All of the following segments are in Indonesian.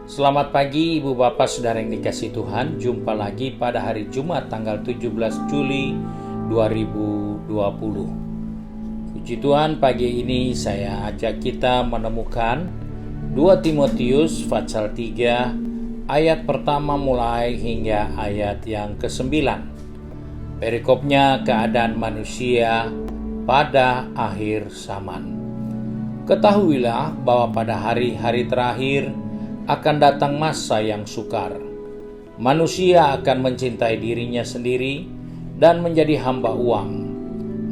Selamat pagi Ibu Bapak Saudara yang dikasihi Tuhan. Jumpa lagi pada hari Jumat tanggal 17 Juli 2020. Puji Tuhan, pagi ini saya ajak kita menemukan 2 Timotius pasal 3 ayat pertama mulai hingga ayat yang ke-9. Perikopnya keadaan manusia pada akhir zaman. Ketahuilah bahwa pada hari-hari terakhir akan datang masa yang sukar. Manusia akan mencintai dirinya sendiri dan menjadi hamba uang.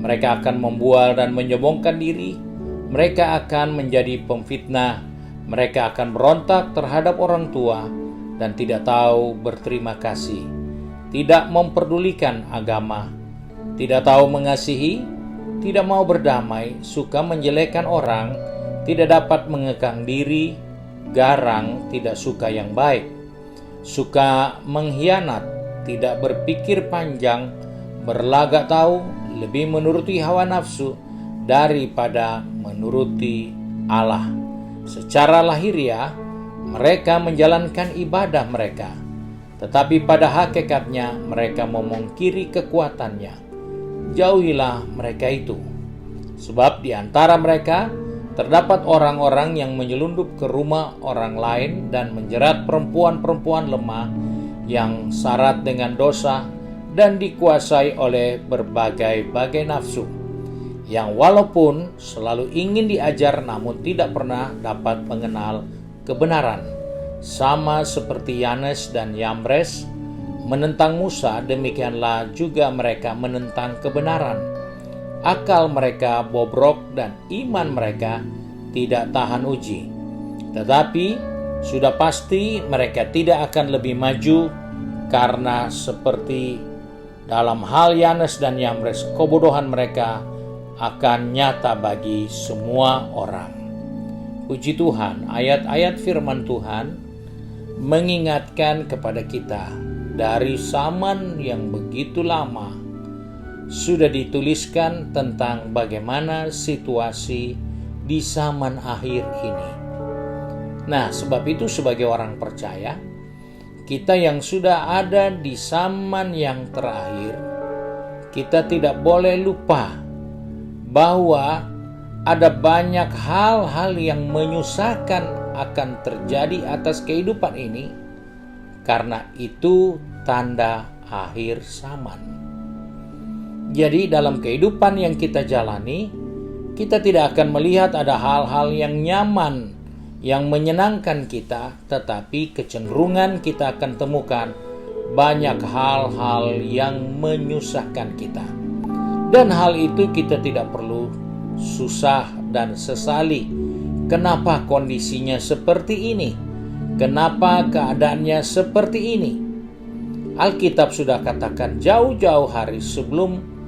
Mereka akan membual dan menyombongkan diri. Mereka akan menjadi pemfitnah. Mereka akan berontak terhadap orang tua dan tidak tahu berterima kasih. Tidak memperdulikan agama. Tidak tahu mengasihi. Tidak mau berdamai. Suka menjelekkan orang. Tidak dapat mengekang diri. Garang, tidak suka yang baik, suka mengkhianat, tidak berpikir panjang, berlagak tahu, lebih menuruti hawa nafsu daripada menuruti Allah. Secara lahiriah, mereka menjalankan ibadah mereka, tetapi pada hakikatnya mereka memungkiri kekuatannya. Jauhilah mereka itu, sebab di antara mereka terdapat orang-orang yang menyelundup ke rumah orang lain dan menjerat perempuan-perempuan lemah yang syarat dengan dosa dan dikuasai oleh berbagai-bagai nafsu, yang walaupun selalu ingin diajar namun tidak pernah dapat mengenal kebenaran. Sama seperti Yanes dan Yambres menentang Musa, demikianlah juga mereka menentang kebenaran. Akal mereka bobrok dan iman mereka tidak tahan uji. Tetapi sudah pasti mereka tidak akan lebih maju, karena seperti dalam hal Yanes dan Yambres, kebodohan mereka akan nyata bagi semua orang. Puji Tuhan, ayat-ayat firman Tuhan mengingatkan kepada kita dari zaman yang begitu lama sudah dituliskan tentang bagaimana situasi di zaman akhir ini. Nah, sebab itu sebagai orang percaya, kita yang sudah ada di zaman yang terakhir, kita tidak boleh lupa bahwa ada banyak hal-hal yang menyusahkan akan terjadi atas kehidupan ini, karena itu tanda akhir zaman. Jadi dalam kehidupan yang kita jalani, kita tidak akan melihat ada hal-hal yang nyaman, yang menyenangkan kita, tetapi kecenderungan kita akan temukan banyak hal-hal yang menyusahkan kita. Dan hal itu kita tidak perlu susah dan sesali. Kenapa kondisinya seperti ini? Kenapa keadaannya seperti ini? Alkitab sudah katakan jauh-jauh hari sebelum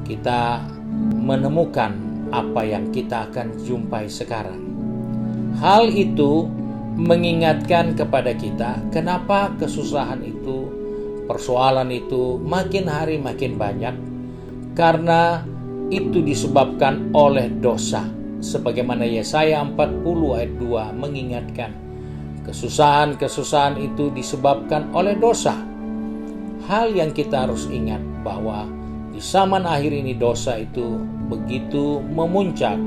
kita menemukan apa yang kita akan jumpai sekarang. Hal itu mengingatkan kepada kita kenapa kesusahan itu, persoalan itu makin hari makin banyak, karena itu disebabkan oleh dosa. Sebagaimana Yesaya 40 ayat 2 mengingatkan, kesusahan-kesusahan itu disebabkan oleh dosa. Hal yang kita harus ingat bahwa di zaman akhir ini dosa itu begitu memuncak,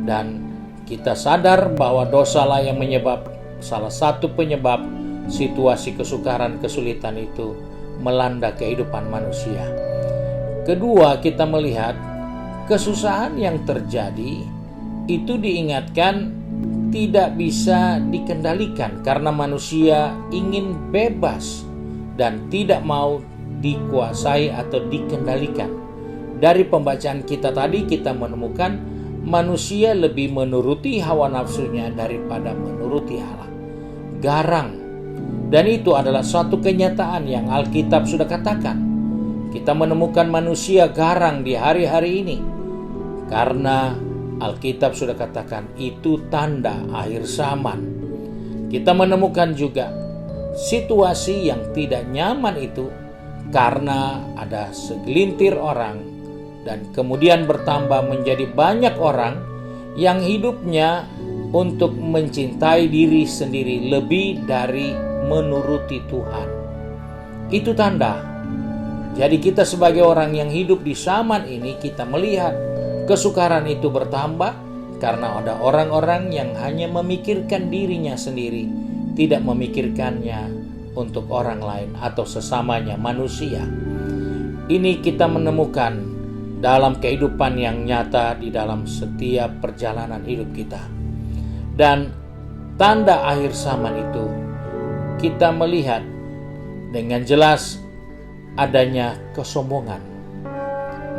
dan kita sadar bahwa dosalah yang salah satu penyebab situasi kesukaran, kesulitan itu melanda kehidupan manusia. Kedua, kita melihat kesusahan yang terjadi itu diingatkan tidak bisa dikendalikan karena manusia ingin bebas dan tidak mau dikuasai atau dikendalikan. Dari pembacaan kita tadi, kita menemukan manusia lebih menuruti hawa nafsunya daripada menuruti Allah. Garang. Dan itu adalah suatu kenyataan yang Alkitab sudah katakan. Kita menemukan manusia garang di hari-hari ini, karena Alkitab sudah katakan itu tanda akhir zaman. Kita menemukan juga situasi yang tidak nyaman itu karena ada segelintir orang, dan kemudian bertambah menjadi banyak orang yang hidupnya untuk mencintai diri sendiri lebih dari menuruti Tuhan. Itu tanda. Jadi kita sebagai orang yang hidup di zaman ini, kita melihat kesukaran itu bertambah karena ada orang-orang yang hanya memikirkan dirinya sendiri, tidak memikirkannya untuk orang lain atau sesamanya manusia. Ini kita menemukan dalam kehidupan yang nyata di dalam setiap perjalanan hidup kita. Dan tanda akhir zaman itu kita melihat dengan jelas adanya kesombongan.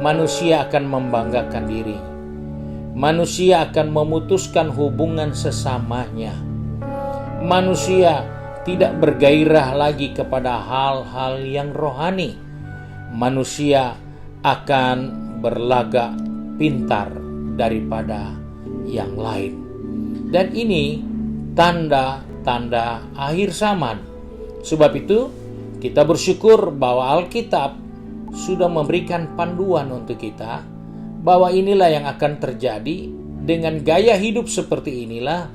Manusia akan membanggakan diri. Manusia akan memutuskan hubungan sesamanya. Manusia tidak bergairah lagi kepada hal-hal yang rohani. Manusia akan berlagak pintar daripada yang lain. Dan ini tanda-tanda akhir zaman. Sebab itu kita bersyukur bahwa Alkitab sudah memberikan panduan untuk kita bahwa inilah yang akan terjadi. Dengan gaya hidup seperti inilah,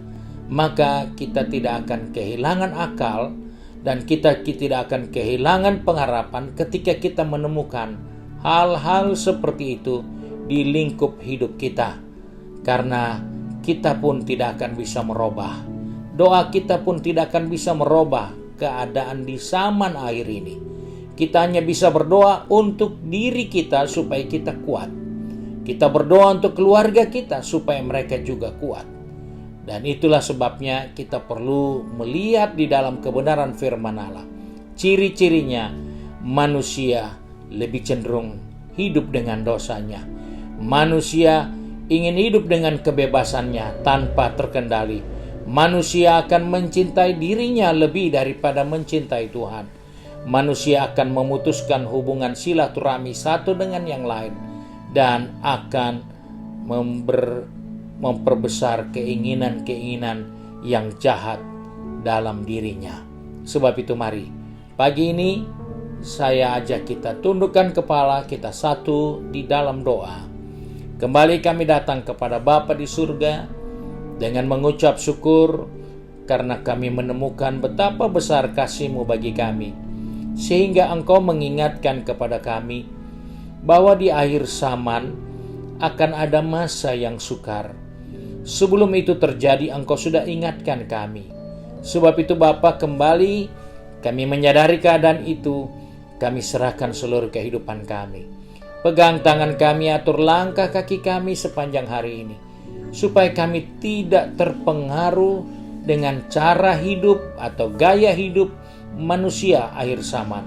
maka kita tidak akan kehilangan akal dan kita tidak akan kehilangan pengharapan ketika kita menemukan hal-hal seperti itu di lingkup hidup kita. Karena kita pun tidak akan bisa merubah. Doa kita pun tidak akan bisa merubah keadaan di zaman akhir ini. Kita hanya bisa berdoa untuk diri kita supaya kita kuat. Kita berdoa untuk keluarga kita supaya mereka juga kuat. Dan itulah sebabnya kita perlu melihat di dalam kebenaran firman Allah. Ciri-cirinya manusia lebih cenderung hidup dengan dosanya. Manusia ingin hidup dengan kebebasannya tanpa terkendali. Manusia akan mencintai dirinya lebih daripada mencintai Tuhan. Manusia akan memutuskan hubungan silaturahmi satu dengan yang lain dan akan memperbesar keinginan-keinginan yang jahat dalam dirinya. Sebab itu mari, pagi ini saya ajak kita tundukkan kepala kita satu di dalam doa. Kembali kami datang kepada Bapa di surga dengan mengucap syukur karena kami menemukan betapa besar kasih-Mu bagi kami, sehingga Engkau mengingatkan kepada kami bahwa di akhir zaman akan ada masa yang sukar. Sebelum itu terjadi, Engkau sudah ingatkan kami. Sebab itu Bapa, kembali kami menyadari keadaan itu, kami serahkan seluruh kehidupan kami. Pegang tangan kami, atur langkah kaki kami sepanjang hari ini, supaya kami tidak terpengaruh dengan cara hidup atau gaya hidup manusia akhir zaman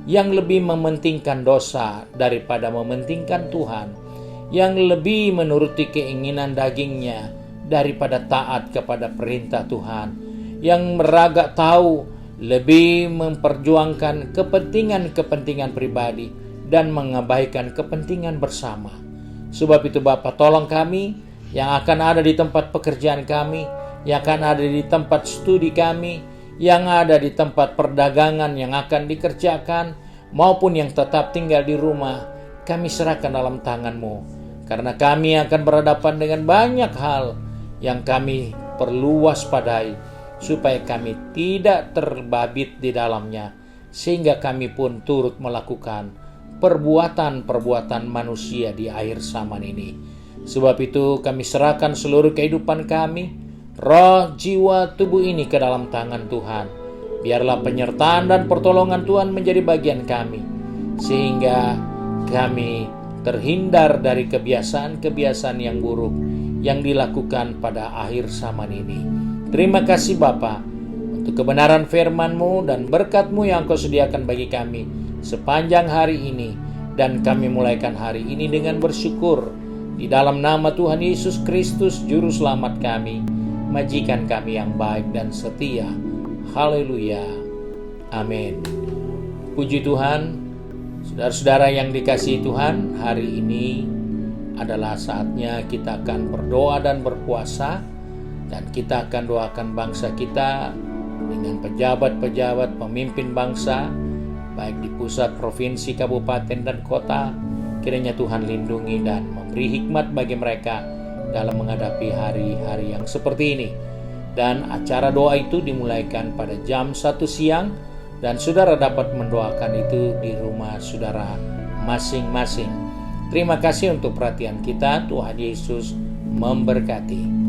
yang lebih mementingkan dosa daripada mementingkan Tuhan, yang lebih menuruti keinginan dagingnya daripada taat kepada perintah Tuhan, yang meragak tahu lebih memperjuangkan kepentingan-kepentingan pribadi dan mengabaikan kepentingan bersama. Sebab itu Bapa, tolong kami yang akan ada di tempat pekerjaan kami, yang akan ada di tempat studi kami, yang ada di tempat perdagangan yang akan dikerjakan, maupun yang tetap tinggal di rumah, kami serahkan dalam tangan-Mu. Karena kami akan berhadapan dengan banyak hal yang kami perlu waspadai, supaya kami tidak terbabit di dalamnya, sehingga kami pun turut melakukan perbuatan-perbuatan manusia di akhir zaman ini. Sebab itu kami serahkan seluruh kehidupan kami, roh, jiwa, tubuh ini ke dalam tangan Tuhan. Biarlah penyertaan dan pertolongan Tuhan menjadi bagian kami, sehingga kami terhindar dari kebiasaan-kebiasaan yang buruk yang dilakukan pada akhir zaman ini. Terima kasih Bapa untuk kebenaran firman-Mu dan berkat-Mu yang Kau sediakan bagi kami sepanjang hari ini, dan kami mulaikan hari ini dengan bersyukur di dalam nama Tuhan Yesus Kristus Juru Selamat kami, majikan kami yang baik dan setia. Haleluya. Amin. Puji Tuhan. Saudara-saudara yang dikasihi Tuhan, hari ini adalah saatnya kita akan berdoa dan berpuasa, dan kita akan doakan bangsa kita dengan pejabat-pejabat pemimpin bangsa, baik di pusat, provinsi, kabupaten, dan kota. Kiranya Tuhan lindungi dan memberi hikmat bagi mereka dalam menghadapi hari-hari yang seperti ini. Dan acara doa itu dimulaikan pada jam 1 siang dan saudara dapat mendoakan itu di rumah saudara masing-masing. Terima kasih untuk perhatian kita. Tuhan Yesus memberkati.